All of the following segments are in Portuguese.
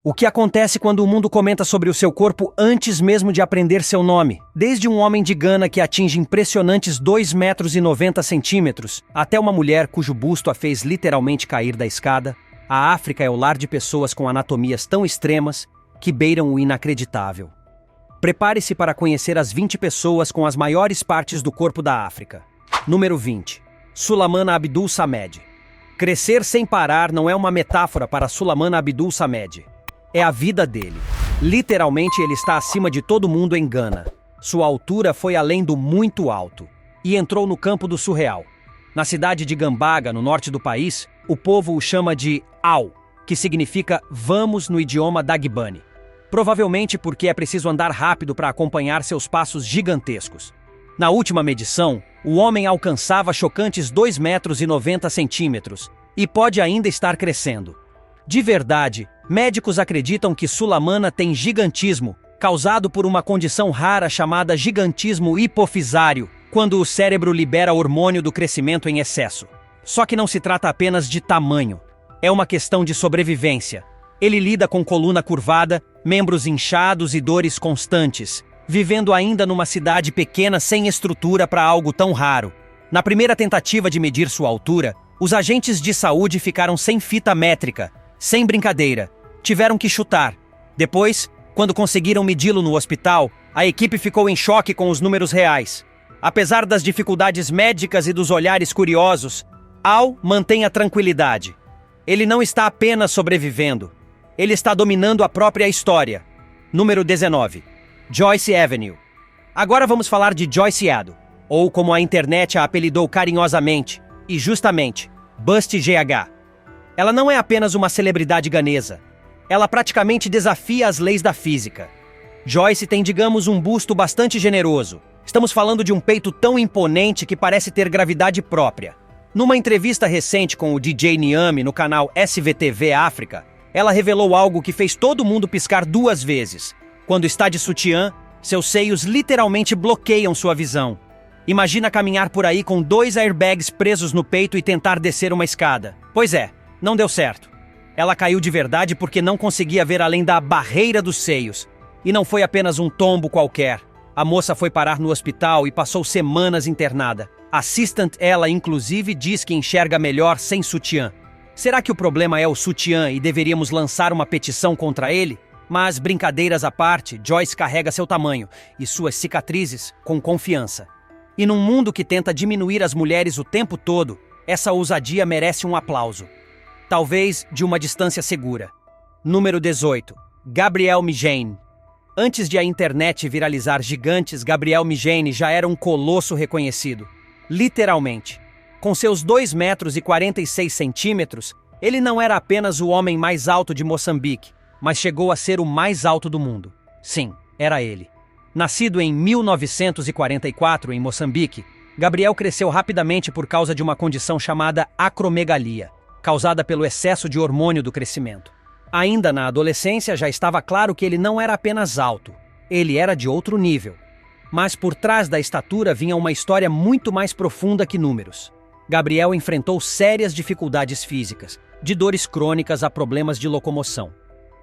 O que acontece quando o mundo comenta sobre o seu corpo antes mesmo de aprender seu nome? Desde um homem de Gana que atinge impressionantes 2,90 metros, até uma mulher cujo busto a fez literalmente cair da escada, a África é o lar de pessoas com anatomias tão extremas que beiram o inacreditável. Prepare-se para conhecer as 20 pessoas com as maiores partes do corpo da África. Número 20. Sulaiman Abdul Samed. Crescer sem parar não é uma metáfora para Sulaiman Abdul Samed. É a vida dele. Literalmente ele está acima de todo mundo em Gana. Sua altura foi além do muito alto. E entrou no campo do surreal. Na cidade de Gambaga, no norte do país, o povo o chama de Au, que significa vamos no idioma Dagbani. Provavelmente porque é preciso andar rápido para acompanhar seus passos gigantescos. Na última medição, o homem alcançava chocantes 2,90 metros e pode ainda estar crescendo. De verdade, médicos acreditam que Sulaiman tem gigantismo, causado por uma condição rara chamada gigantismo hipofisário, quando o cérebro libera hormônio do crescimento em excesso. Só que não se trata apenas de tamanho. É uma questão de sobrevivência. Ele lida com coluna curvada, membros inchados e dores constantes, vivendo ainda numa cidade pequena sem estrutura para algo tão raro. Na primeira tentativa de medir sua altura, os agentes de saúde ficaram sem fita métrica, sem brincadeira. Tiveram que chutar. Depois, quando conseguiram medi-lo no hospital, a equipe ficou em choque com os números reais. Apesar das dificuldades médicas e dos olhares curiosos, Al mantém a tranquilidade. Ele não está apenas sobrevivendo. Ele está dominando a própria história. Número 19. Joyce Avenue. Agora vamos falar de Joyce Ado, ou como a internet a apelidou carinhosamente, e justamente, Bust GH. Ela não é apenas uma celebridade ganesa. Ela praticamente desafia as leis da física. Joyce tem, digamos, um busto bastante generoso. Estamos falando de um peito tão imponente que parece ter gravidade própria. Numa entrevista recente com o DJ Niame no canal SVTV África, ela revelou algo que fez todo mundo piscar 2 vezes. Quando está de sutiã, seus seios literalmente bloqueiam sua visão. Imagina caminhar por aí com 2 airbags presos no peito e tentar descer uma escada. Pois é, não deu certo. Ela caiu de verdade porque não conseguia ver além da barreira dos seios. E não foi apenas um tombo qualquer. A moça foi parar no hospital e passou semanas internada. Assistant ela, inclusive, diz que enxerga melhor sem sutiã. Será que o problema é o sutiã e deveríamos lançar uma petição contra ele? Mas, brincadeiras à parte, Joyce carrega seu tamanho e suas cicatrizes com confiança. E num mundo que tenta diminuir as mulheres o tempo todo, essa ousadia merece um aplauso. Talvez de uma distância segura. Número 18. Gabriel Migene. Antes de a internet viralizar gigantes, Gabriel Migene já era um colosso reconhecido. Literalmente. Com seus 2,46 metros, ele não era apenas o homem mais alto de Moçambique, mas chegou a ser o mais alto do mundo. Sim, era ele. Nascido em 1944 em Moçambique, Gabriel cresceu rapidamente por causa de uma condição chamada acromegalia, causada pelo excesso de hormônio do crescimento. Ainda na adolescência já estava claro que ele não era apenas alto, ele era de outro nível. Mas por trás da estatura vinha uma história muito mais profunda que números. Gabriel enfrentou sérias dificuldades físicas, de dores crônicas a problemas de locomoção.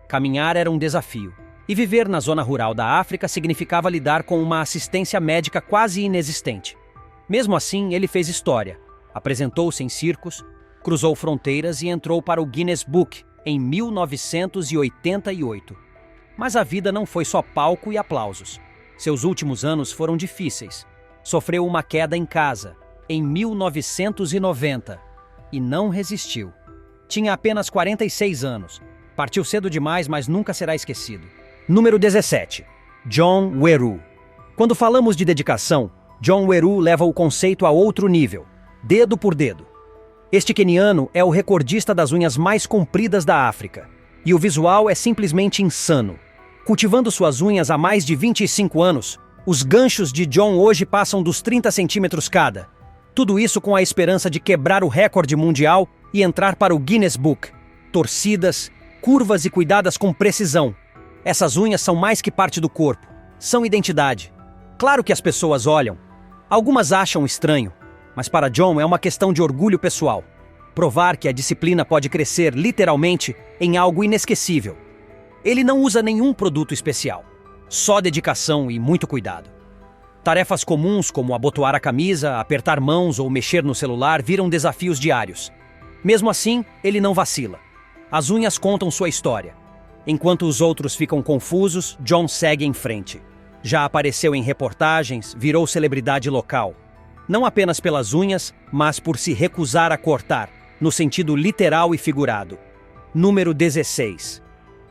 Caminhar era um desafio, e viver na zona rural da África significava lidar com uma assistência médica quase inexistente. Mesmo assim, ele fez história, apresentou-se em circos, cruzou fronteiras e entrou para o Guinness Book em 1988. Mas a vida não foi só palco e aplausos. Seus últimos anos foram difíceis. Sofreu uma queda em casa, em 1990, e não resistiu. Tinha apenas 46 anos. Partiu cedo demais, mas nunca será esquecido. Número 17. John Weru. Quando falamos de dedicação, John Weru leva o conceito a outro nível, dedo por dedo. Este queniano é o recordista das unhas mais compridas da África, e o visual é simplesmente insano. Cultivando suas unhas há mais de 25 anos, os ganchos de John hoje passam dos 30 centímetros cada. Tudo isso com a esperança de quebrar o recorde mundial e entrar para o Guinness Book. Torcidas, curvas e cuidadas com precisão. Essas unhas são mais que parte do corpo, são identidade. Claro que as pessoas olham. Algumas acham estranho, mas para John é uma questão de orgulho pessoal. Provar que a disciplina pode crescer, literalmente, em algo inesquecível. Ele não usa nenhum produto especial, só dedicação e muito cuidado. Tarefas comuns como abotoar a camisa, apertar mãos ou mexer no celular viram desafios diários. Mesmo assim, ele não vacila. As unhas contam sua história. Enquanto os outros ficam confusos, John segue em frente. Já apareceu em reportagens, virou celebridade local. Não apenas pelas unhas, mas por se recusar a cortar, no sentido literal e figurado. Número 16.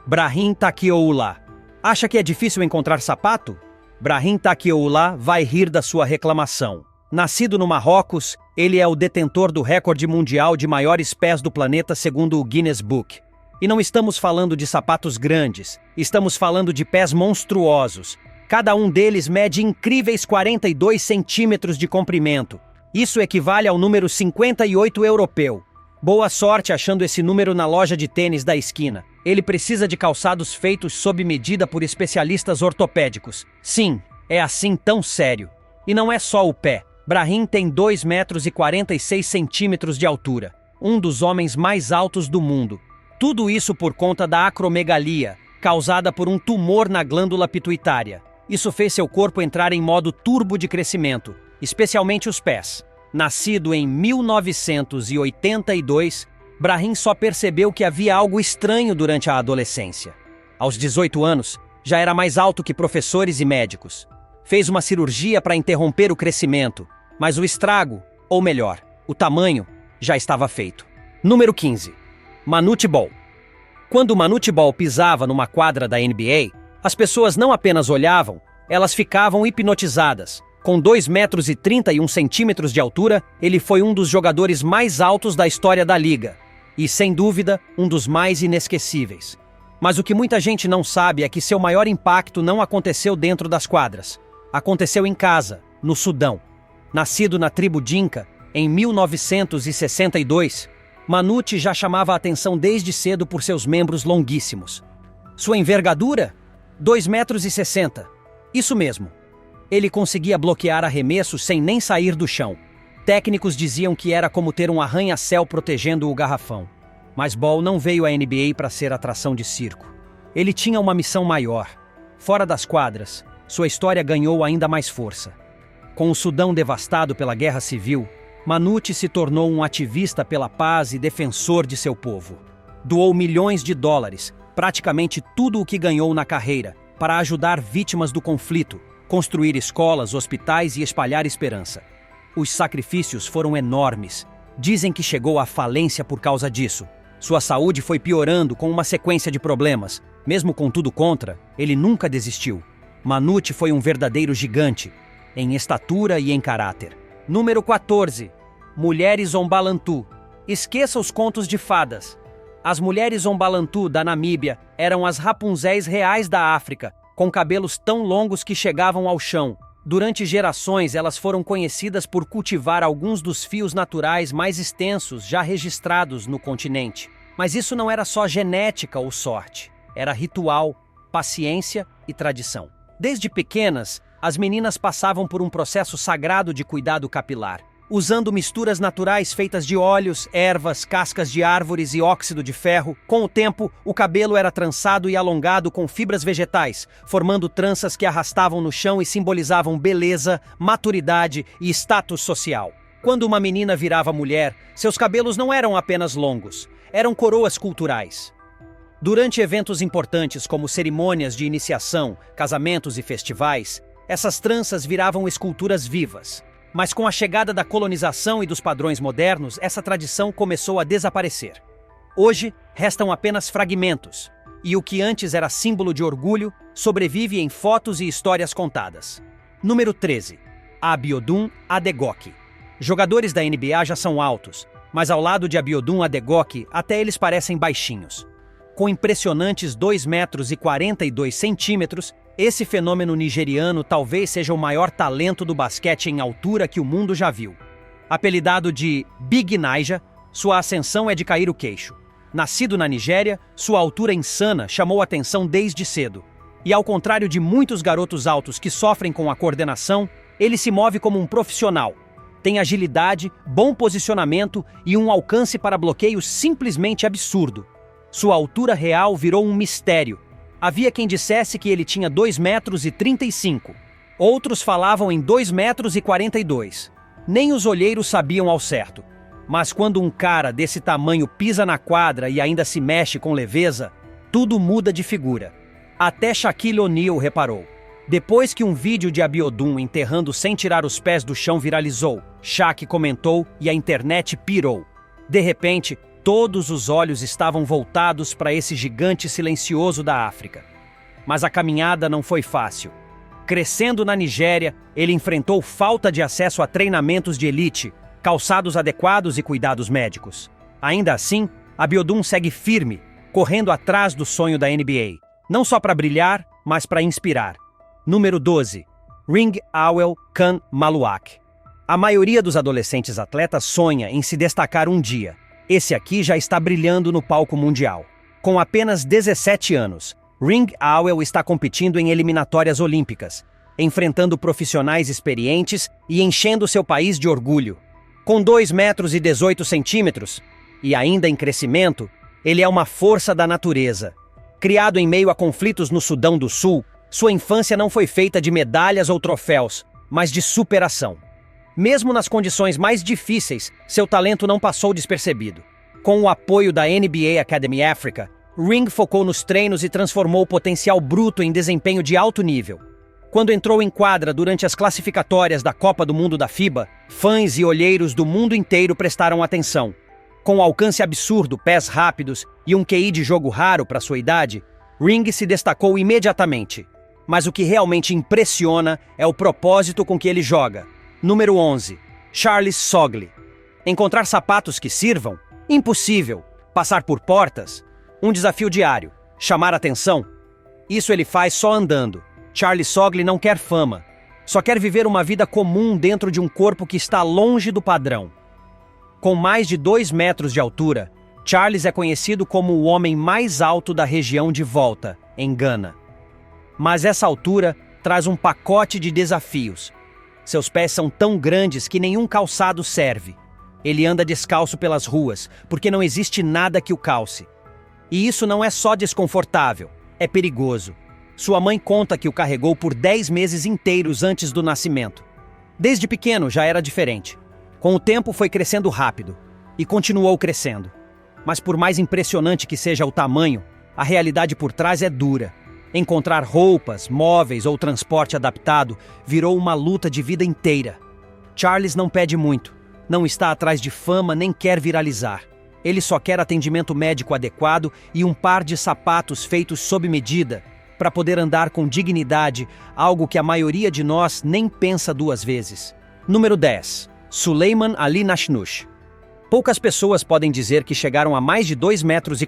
Brahim Takioula. Acha que é difícil encontrar sapato? Brahim Takioula vai rir da sua reclamação. Nascido no Marrocos, ele é o detentor do recorde mundial de maiores pés do planeta segundo o Guinness Book. E não estamos falando de sapatos grandes, estamos falando de pés monstruosos. Cada um deles mede incríveis 42 centímetros de comprimento. Isso equivale ao número 58 europeu. Boa sorte achando esse número na loja de tênis da esquina. Ele precisa de calçados feitos sob medida por especialistas ortopédicos. Sim, é assim tão sério. E não é só o pé. Brahim tem 2 metros e 46 centímetros de altura. Um dos homens mais altos do mundo. Tudo isso por conta da acromegalia, causada por um tumor na glândula pituitária. Isso fez seu corpo entrar em modo turbo de crescimento, especialmente os pés. Nascido em 1982, Brahim só percebeu que havia algo estranho durante a adolescência. Aos 18 anos, já era mais alto que professores e médicos. Fez uma cirurgia para interromper o crescimento, mas o estrago, ou melhor, o tamanho, já estava feito. Número 15. Manute Bol. Quando Manute Bol pisava numa quadra da NBA, as pessoas não apenas olhavam, elas ficavam hipnotizadas. Com 2 metros e 31 centímetros de altura, ele foi um dos jogadores mais altos da história da liga. E, sem dúvida, um dos mais inesquecíveis. Mas o que muita gente não sabe é que seu maior impacto não aconteceu dentro das quadras. Aconteceu em casa, no Sudão. Nascido na tribo Dinka, em 1962, Manute já chamava a atenção desde cedo por seus membros longuíssimos. Sua envergadura? 2 metros e 60. Isso mesmo. Ele conseguia bloquear arremessos sem nem sair do chão. Técnicos diziam que era como ter um arranha-céu protegendo o garrafão. Mas Ball não veio à NBA para ser atração de circo. Ele tinha uma missão maior. Fora das quadras, sua história ganhou ainda mais força. Com o Sudão devastado pela guerra civil, Manute se tornou um ativista pela paz e defensor de seu povo. Doou milhões de dólares, praticamente tudo o que ganhou na carreira, para ajudar vítimas do conflito, construir escolas, hospitais e espalhar esperança. Os sacrifícios foram enormes. Dizem que chegou à falência por causa disso. Sua saúde foi piorando com uma sequência de problemas. Mesmo com tudo contra, ele nunca desistiu. Manute foi um verdadeiro gigante, em estatura e em caráter. Número 14. Mulheres Ombalantu. Esqueça os contos de fadas. As mulheres Ombalantu da Namíbia eram as Rapunzéis reais da África, com cabelos tão longos que chegavam ao chão. Durante gerações, elas foram conhecidas por cultivar alguns dos fios naturais mais extensos já registrados no continente. Mas isso não era só genética ou sorte. Era ritual, paciência e tradição. Desde pequenas, as meninas passavam por um processo sagrado de cuidado capilar, usando misturas naturais feitas de óleos, ervas, cascas de árvores e óxido de ferro. Com o tempo, o cabelo era trançado e alongado com fibras vegetais, formando tranças que arrastavam no chão e simbolizavam beleza, maturidade e status social. Quando uma menina virava mulher, seus cabelos não eram apenas longos, eram coroas culturais. Durante eventos importantes como cerimônias de iniciação, casamentos e festivais, essas tranças viravam esculturas vivas. Mas com a chegada da colonização e dos padrões modernos, essa tradição começou a desaparecer. Hoje, restam apenas fragmentos, e o que antes era símbolo de orgulho, sobrevive em fotos e histórias contadas. Número 13. Abiodun Adegoke. Jogadores da NBA já são altos, mas ao lado de Abiodun Adegoke, até eles parecem baixinhos. Com impressionantes 2 metros e 42 centímetros, esse fenômeno nigeriano talvez seja o maior talento do basquete em altura que o mundo já viu. Apelidado de Big Naija, sua ascensão é de cair o queixo. Nascido na Nigéria, sua altura insana chamou atenção desde cedo. E ao contrário de muitos garotos altos que sofrem com a coordenação, ele se move como um profissional. Tem agilidade, bom posicionamento e um alcance para bloqueio simplesmente absurdo. Sua altura real virou um mistério, Havia quem dissesse que ele tinha 2,35 metros. Outros falavam em 2,42 metros. Nem os olheiros sabiam ao certo. Mas quando um cara desse tamanho pisa na quadra e ainda se mexe com leveza, tudo muda de figura. Até Shaquille O'Neal reparou. Depois que um vídeo de Abiodun enterrando sem tirar os pés do chão viralizou, Shaq comentou e a internet pirou. De repente, todos os olhos estavam voltados para esse gigante silencioso da África. Mas a caminhada não foi fácil. Crescendo na Nigéria, ele enfrentou falta de acesso a treinamentos de elite, calçados adequados e cuidados médicos. Ainda assim, Abiodun segue firme, correndo atrás do sonho da NBA. Não só para brilhar, mas para inspirar. Número 12. Ring Awel Khan Maluak. A maioria dos adolescentes atletas sonha em se destacar um dia. Esse aqui já está brilhando no palco mundial. Com apenas 17 anos, Ring Awel está competindo em eliminatórias olímpicas, enfrentando profissionais experientes e enchendo seu país de orgulho. Com 2,18 metros, e ainda em crescimento, ele é uma força da natureza. Criado em meio a conflitos no Sudão do Sul, sua infância não foi feita de medalhas ou troféus, mas de superação. Mesmo nas condições mais difíceis, seu talento não passou despercebido. Com o apoio da NBA Academy Africa, Ring focou nos treinos e transformou o potencial bruto em desempenho de alto nível. Quando entrou em quadra durante as classificatórias da Copa do Mundo da FIBA, fãs e olheiros do mundo inteiro prestaram atenção. Com um alcance absurdo, pés rápidos e um QI de jogo raro para sua idade, Ring se destacou imediatamente. Mas o que realmente impressiona é o propósito com que ele joga. Número 11. Charles Sogley. Encontrar sapatos que sirvam? Impossível. Passar por portas? Um desafio diário. Chamar atenção? Isso ele faz só andando. Charles Sogley não quer fama. Só quer viver uma vida comum dentro de um corpo que está longe do padrão. Com mais de 2 metros de altura, Charles é conhecido como o homem mais alto da região de Volta, em Gana. Mas essa altura traz um pacote de desafios. Seus pés são tão grandes que nenhum calçado serve. Ele anda descalço pelas ruas, porque não existe nada que o calce. E isso não é só desconfortável, é perigoso. Sua mãe conta que o carregou por 10 meses inteiros antes do nascimento. Desde pequeno já era diferente. Com o tempo foi crescendo rápido, e continuou crescendo. Mas por mais impressionante que seja o tamanho, a realidade por trás é dura. Encontrar roupas, móveis ou transporte adaptado virou uma luta de vida inteira. Charles não pede muito, não está atrás de fama nem quer viralizar. Ele só quer atendimento médico adequado e um par de sapatos feitos sob medida para poder andar com dignidade, algo que a maioria de nós nem pensa duas vezes. Número 10. Suleiman Ali Nashnush. Poucas pessoas podem dizer que chegaram a mais de 2,40 metros,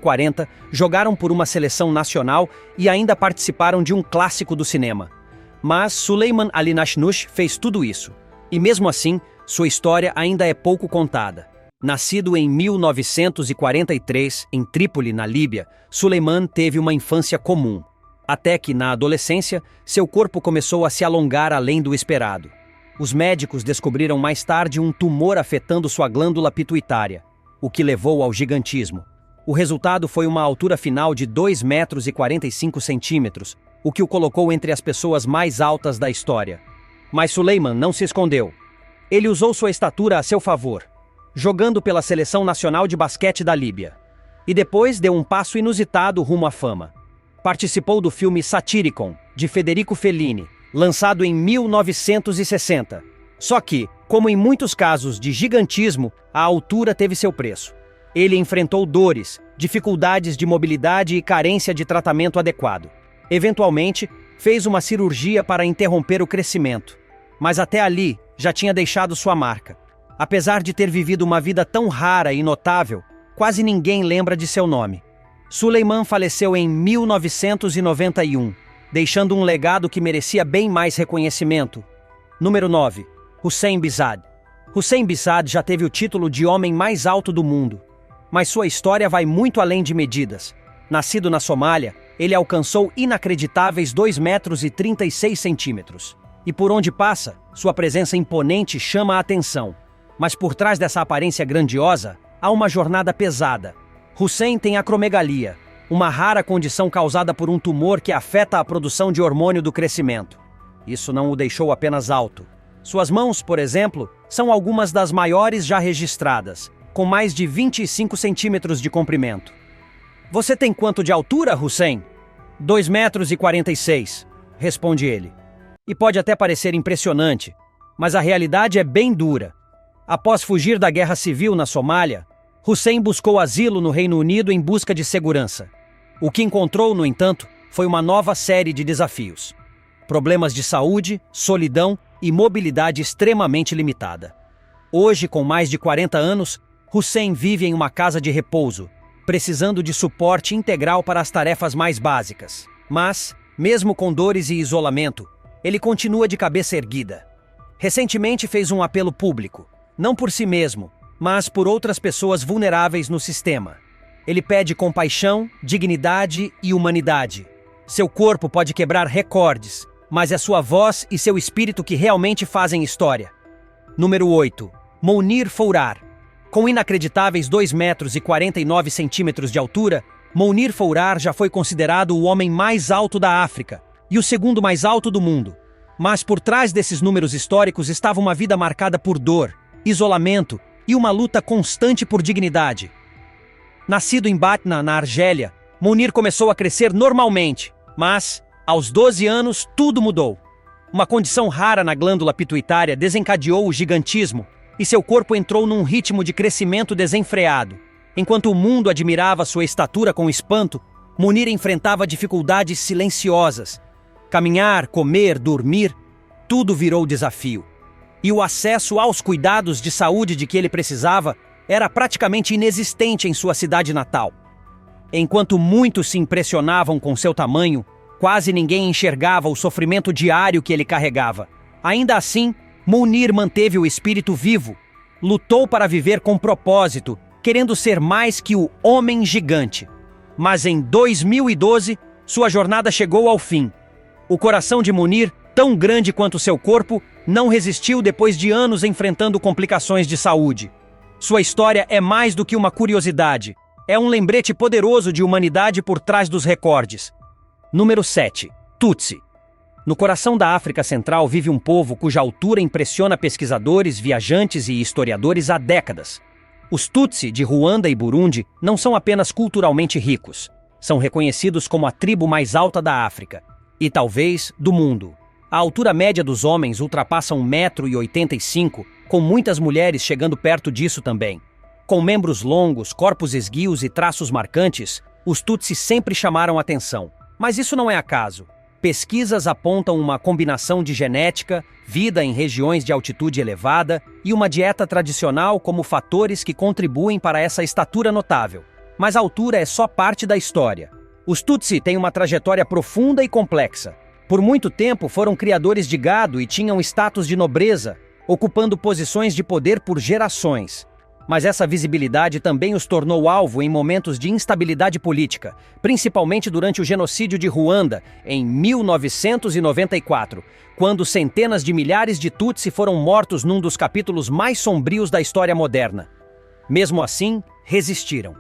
jogaram por uma seleção nacional e ainda participaram de um clássico do cinema. Mas Suleiman Ali Nashnush fez tudo isso. E mesmo assim, sua história ainda é pouco contada. Nascido em 1943, em Trípoli, na Líbia, Suleiman teve uma infância comum. Até que, na adolescência, seu corpo começou a se alongar além do esperado. Os médicos descobriram mais tarde um tumor afetando sua glândula pituitária, o que levou ao gigantismo. O resultado foi uma altura final de 2,45 metros, o que o colocou entre as pessoas mais altas da história. Mas Suleiman não se escondeu. Ele usou sua estatura a seu favor, jogando pela Seleção Nacional de Basquete da Líbia. E depois deu um passo inusitado rumo à fama. Participou do filme Satyricon, de Federico Fellini, lançado em 1960. Só que, como em muitos casos de gigantismo, a altura teve seu preço. Ele enfrentou dores, dificuldades de mobilidade e carência de tratamento adequado. Eventualmente, fez uma cirurgia para interromper o crescimento. Mas até ali, já tinha deixado sua marca. Apesar de ter vivido uma vida tão rara e notável, quase ninguém lembra de seu nome. Suleiman faleceu em 1991, deixando um legado que merecia bem mais reconhecimento. Número 9. Hussein Bizad. Hussein Bizad já teve o título de homem mais alto do mundo. Mas sua história vai muito além de medidas. Nascido na Somália, ele alcançou inacreditáveis 2,36 metros. E por onde passa, sua presença imponente chama a atenção. Mas por trás dessa aparência grandiosa, há uma jornada pesada. Hussein tem acromegalia, uma rara condição causada por um tumor que afeta a produção de hormônio do crescimento. Isso não o deixou apenas alto. Suas mãos, por exemplo, são algumas das maiores já registradas, com mais de 25 centímetros de comprimento. Você tem quanto de altura, Hussein? 2,46 metros, responde ele. E pode até parecer impressionante, mas a realidade é bem dura. Após fugir da guerra civil na Somália, Hussein buscou asilo no Reino Unido em busca de segurança. O que encontrou, no entanto, foi uma nova série de desafios. Problemas de saúde, solidão e mobilidade extremamente limitada. Hoje, com mais de 40 anos, Hussein vive em uma casa de repouso, precisando de suporte integral para as tarefas mais básicas. Mas, mesmo com dores e isolamento, ele continua de cabeça erguida. Recentemente fez um apelo público, não por si mesmo, mas por outras pessoas vulneráveis no sistema. Ele pede compaixão, dignidade e humanidade. Seu corpo pode quebrar recordes, mas é sua voz e seu espírito que realmente fazem história. Número 8. Mounir Fourar. Com inacreditáveis 2,49 metros de altura, Mounir Fourar já foi considerado o homem mais alto da África e o segundo mais alto do mundo. Mas por trás desses números históricos estava uma vida marcada por dor, isolamento e uma luta constante por dignidade. Nascido em Batna, na Argélia, Mounir começou a crescer normalmente, mas, aos 12 anos, tudo mudou. Uma condição rara na glândula pituitária desencadeou o gigantismo e seu corpo entrou num ritmo de crescimento desenfreado. Enquanto o mundo admirava sua estatura com espanto, Mounir enfrentava dificuldades silenciosas. Caminhar, comer, dormir, tudo virou desafio. E o acesso aos cuidados de saúde de que ele precisava era praticamente inexistente em sua cidade natal. Enquanto muitos se impressionavam com seu tamanho, quase ninguém enxergava o sofrimento diário que ele carregava. Ainda assim, Mounir manteve o espírito vivo, lutou para viver com propósito, querendo ser mais que o homem gigante. Mas em 2012, sua jornada chegou ao fim. O coração de Mounir, tão grande quanto seu corpo, não resistiu depois de anos enfrentando complicações de saúde. Sua história é mais do que uma curiosidade. É um lembrete poderoso de humanidade por trás dos recordes. Número 7. Tutsi. No coração da África Central vive um povo cuja altura impressiona pesquisadores, viajantes e historiadores há décadas. Os Tutsi de Ruanda e Burundi não são apenas culturalmente ricos. São reconhecidos como a tribo mais alta da África. E talvez do mundo. A altura média dos homens ultrapassa 1,85 m, com muitas mulheres chegando perto disso também. Com membros longos, corpos esguios e traços marcantes, os Tutsi sempre chamaram atenção. Mas isso não é acaso. Pesquisas apontam uma combinação de genética, vida em regiões de altitude elevada e uma dieta tradicional como fatores que contribuem para essa estatura notável. Mas a altura é só parte da história. Os Tutsi têm uma trajetória profunda e complexa. Por muito tempo foram criadores de gado e tinham status de nobreza, ocupando posições de poder por gerações. Mas essa visibilidade também os tornou alvo em momentos de instabilidade política, principalmente durante o genocídio de Ruanda, em 1994, quando centenas de milhares de Tutsi foram mortos num dos capítulos mais sombrios da história moderna. Mesmo assim, resistiram.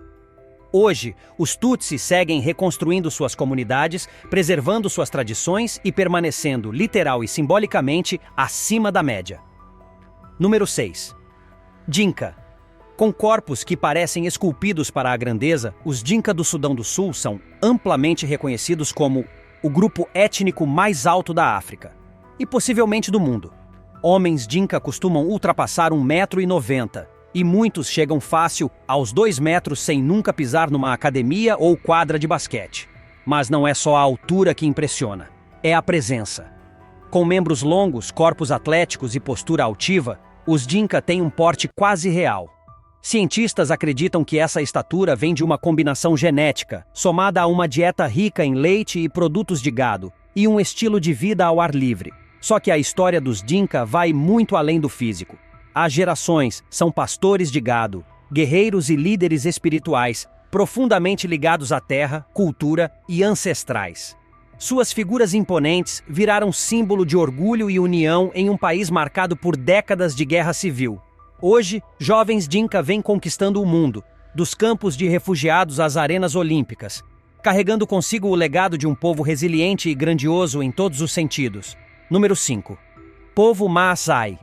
Hoje, os Tutsi seguem reconstruindo suas comunidades, preservando suas tradições e permanecendo, literal e simbolicamente, acima da média. Número 6. Dinka. Com corpos que parecem esculpidos para a grandeza, os Dinka do Sudão do Sul são amplamente reconhecidos como o grupo étnico mais alto da África, e possivelmente do mundo. Homens Dinka costumam ultrapassar 1,90 m, e muitos chegam fácil aos 2 metros sem nunca pisar numa academia ou quadra de basquete. Mas não é só a altura que impressiona, é a presença. Com membros longos, corpos atléticos e postura altiva, os Dinka têm um porte quase real. Cientistas acreditam que essa estatura vem de uma combinação genética, somada a uma dieta rica em leite e produtos de gado, e um estilo de vida ao ar livre. Só que a história dos Dinka vai muito além do físico. Há gerações são pastores de gado, guerreiros e líderes espirituais, profundamente ligados à terra, cultura e ancestrais. Suas figuras imponentes viraram símbolo de orgulho e união em um país marcado por décadas de guerra civil. Hoje, jovens Dinka vêm conquistando o mundo, dos campos de refugiados às arenas olímpicas. carregando consigo o legado de um povo resiliente e grandioso em todos os sentidos. Número 5. Povo Maasai.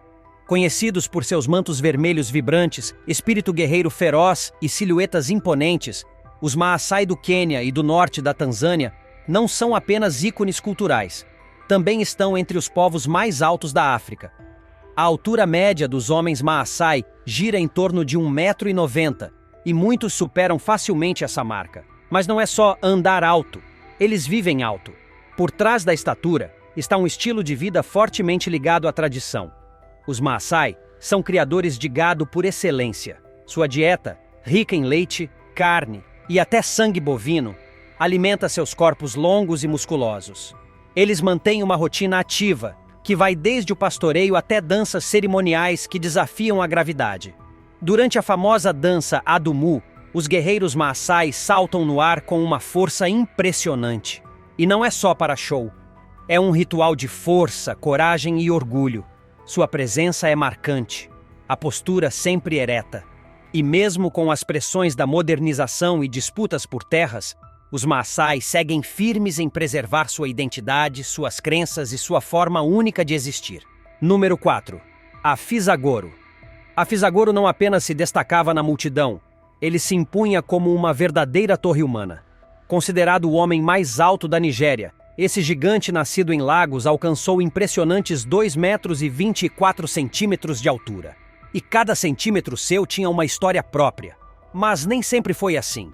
Conhecidos por seus mantos vermelhos vibrantes, espírito guerreiro feroz e silhuetas imponentes, os Maasai do Quênia e do norte da Tanzânia não são apenas ícones culturais. Também estão entre os povos mais altos da África. A altura média dos homens Maasai gira em torno de 1,90 m, e muitos superam facilmente essa marca. Mas não é só andar alto, eles vivem alto. Por trás da estatura está um estilo de vida fortemente ligado à tradição. Os Maasai são criadores de gado por excelência. Sua dieta, rica em leite, carne e até sangue bovino, alimenta seus corpos longos e musculosos. Eles mantêm uma rotina ativa, que vai desde o pastoreio até danças cerimoniais que desafiam a gravidade. Durante a famosa dança Adumu, os guerreiros Maasai saltam no ar com uma força impressionante. E não é só para show. É um ritual de força, coragem e orgulho. Sua presença é marcante, a postura sempre ereta. E mesmo com as pressões da modernização e disputas por terras, os Maasai seguem firmes em preservar sua identidade, suas crenças e sua forma única de existir. Número 4. Afizagoro. Afizagoro não apenas se destacava na multidão, ele se impunha como uma verdadeira torre humana. Considerado o homem mais alto da Nigéria, esse gigante nascido em Lagos alcançou impressionantes 2,24 m de altura. E cada centímetro seu tinha uma história própria. Mas nem sempre foi assim.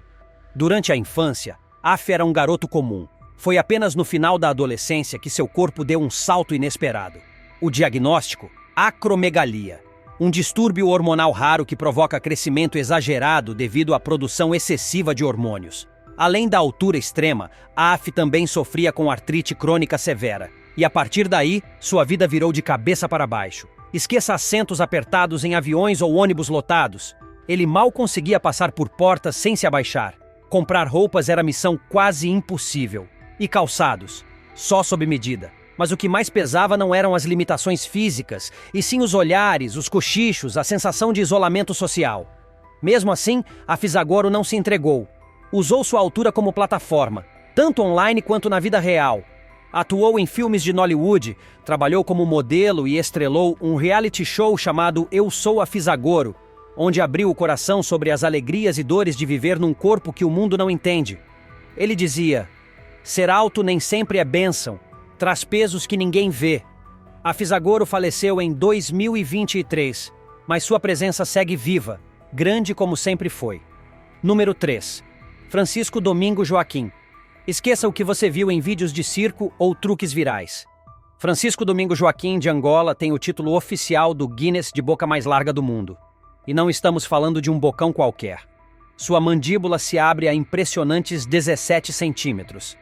Durante a infância, Af era um garoto comum. Foi apenas no final da adolescência que seu corpo deu um salto inesperado. O diagnóstico? Acromegalia. Um distúrbio hormonal raro que provoca crescimento exagerado devido à produção excessiva de hormônios. Além da altura extrema, Af também sofria com artrite crônica severa. E a partir daí, sua vida virou de cabeça para baixo. Esqueça assentos apertados em aviões ou ônibus lotados. Ele mal conseguia passar por portas sem se abaixar. Comprar roupas era missão quase impossível. E calçados, só sob medida. Mas o que mais pesava não eram as limitações físicas, e sim os olhares, os cochichos, a sensação de isolamento social. Mesmo assim, Afizagoro não se entregou. Usou sua altura como plataforma, tanto online quanto na vida real. Atuou em filmes de Nollywood, trabalhou como modelo e estrelou um reality show chamado Eu Sou Afizagoro, onde abriu o coração sobre as alegrias e dores de viver num corpo que o mundo não entende. Ele dizia: ser alto nem sempre é bênção, traz pesos que ninguém vê. Afizagoro faleceu em 2023, mas sua presença segue viva, grande como sempre foi. Número 3. Francisco Domingo Joaquim. Esqueça o que você viu em vídeos de circo ou truques virais. Francisco Domingo Joaquim de Angola tem o título oficial do Guinness de boca mais larga do mundo. E não estamos falando de um bocão qualquer. Sua mandíbula se abre a impressionantes 17 centímetros.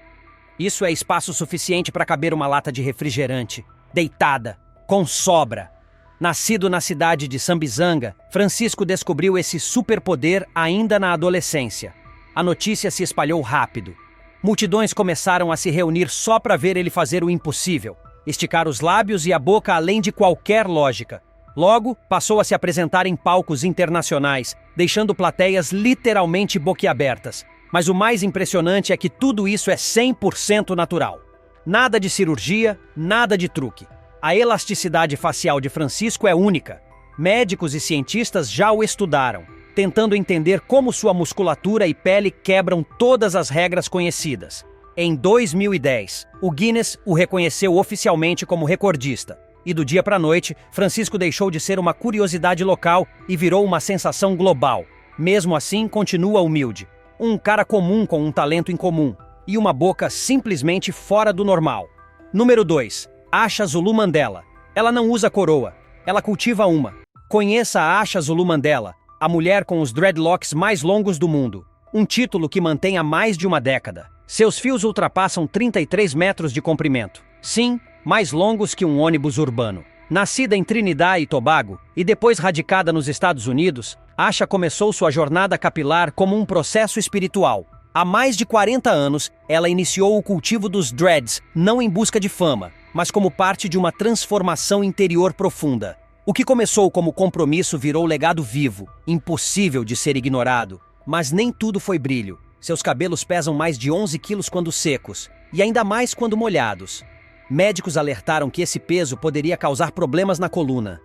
Isso é espaço suficiente para caber uma lata de refrigerante, deitada, com sobra. Nascido na cidade de Sambizanga, Francisco descobriu esse superpoder ainda na adolescência. A notícia se espalhou rápido. Multidões começaram a se reunir só para ver ele fazer o impossível, esticar os lábios e a boca além de qualquer lógica. Logo, passou a se apresentar em palcos internacionais, deixando plateias literalmente boquiabertas. Mas o mais impressionante é que tudo isso é 100% natural. Nada de cirurgia, nada de truque. A elasticidade facial de Francisco é única. Médicos e cientistas já o estudaram, tentando entender como sua musculatura e pele quebram todas as regras conhecidas. Em 2010, o Guinness o reconheceu oficialmente como recordista. E do dia para a noite, Francisco deixou de ser uma curiosidade local e virou uma sensação global. Mesmo assim, continua humilde. Um cara comum com um talento incomum. E uma boca simplesmente fora do normal. Número 2. Asha Zulu Mandela. Ela não usa coroa. Ela cultiva uma. Conheça a Asha Zulu Mandela, a mulher com os dreadlocks mais longos do mundo. Um título que mantém há mais de uma década. Seus fios ultrapassam 33 metros de comprimento. Sim, mais longos que um ônibus urbano. Nascida em Trinidad e Tobago e depois radicada nos Estados Unidos, Asha começou sua jornada capilar como um processo espiritual. Há mais de 40 anos, ela iniciou o cultivo dos dreads, não em busca de fama, mas como parte de uma transformação interior profunda. O que começou como compromisso virou legado vivo, impossível de ser ignorado. Mas nem tudo foi brilho. Seus cabelos pesam mais de 11 quilos quando secos, e ainda mais quando molhados. Médicos alertaram que esse peso poderia causar problemas na coluna.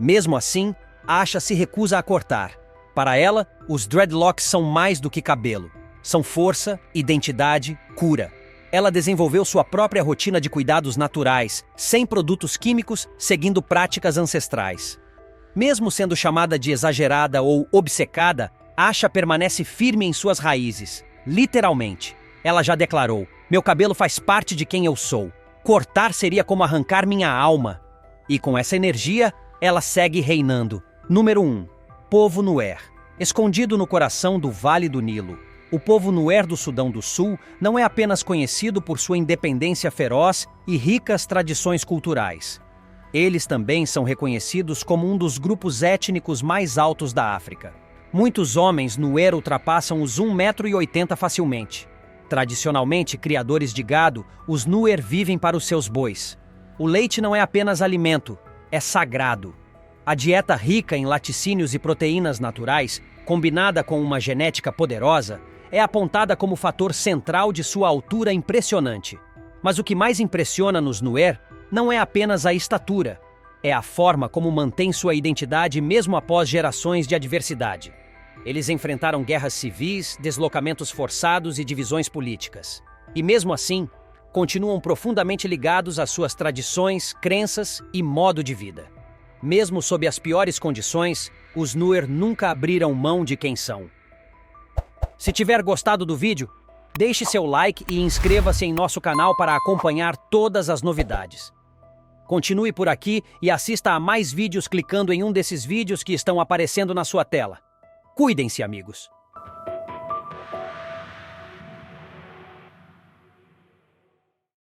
Mesmo assim, Asha se recusa a cortar. Para ela, os dreadlocks são mais do que cabelo. São força, identidade, cura. Ela desenvolveu sua própria rotina de cuidados naturais, sem produtos químicos, seguindo práticas ancestrais. Mesmo sendo chamada de exagerada ou obcecada, Asha permanece firme em suas raízes. Literalmente. Ela já declarou: meu cabelo faz parte de quem eu sou. Cortar seria como arrancar minha alma. E com essa energia, ela segue reinando. Número 1. Povo Nuer. Escondido no coração do Vale do Nilo, o povo Nuer do Sudão do Sul não é apenas conhecido por sua independência feroz e ricas tradições culturais. Eles também são reconhecidos como um dos grupos étnicos mais altos da África. Muitos homens Nuer ultrapassam os 1,80 m facilmente. Tradicionalmente criadores de gado, os Nuer vivem para os seus bois. O leite não é apenas alimento, é sagrado. A dieta rica em laticínios e proteínas naturais, combinada com uma genética poderosa, é apontada como fator central de sua altura impressionante. Mas o que mais impressiona nos Nuer não é apenas a estatura, é a forma como mantém sua identidade mesmo após gerações de adversidade. Eles enfrentaram guerras civis, deslocamentos forçados e divisões políticas. E mesmo assim, continuam profundamente ligados às suas tradições, crenças e modo de vida. Mesmo sob as piores condições, os Nuer nunca abriram mão de quem são. Se tiver gostado do vídeo, deixe seu like e inscreva-se em nosso canal para acompanhar todas as novidades. Continue por aqui e assista a mais vídeos clicando em um desses vídeos que estão aparecendo na sua tela. Cuidem-se, amigos!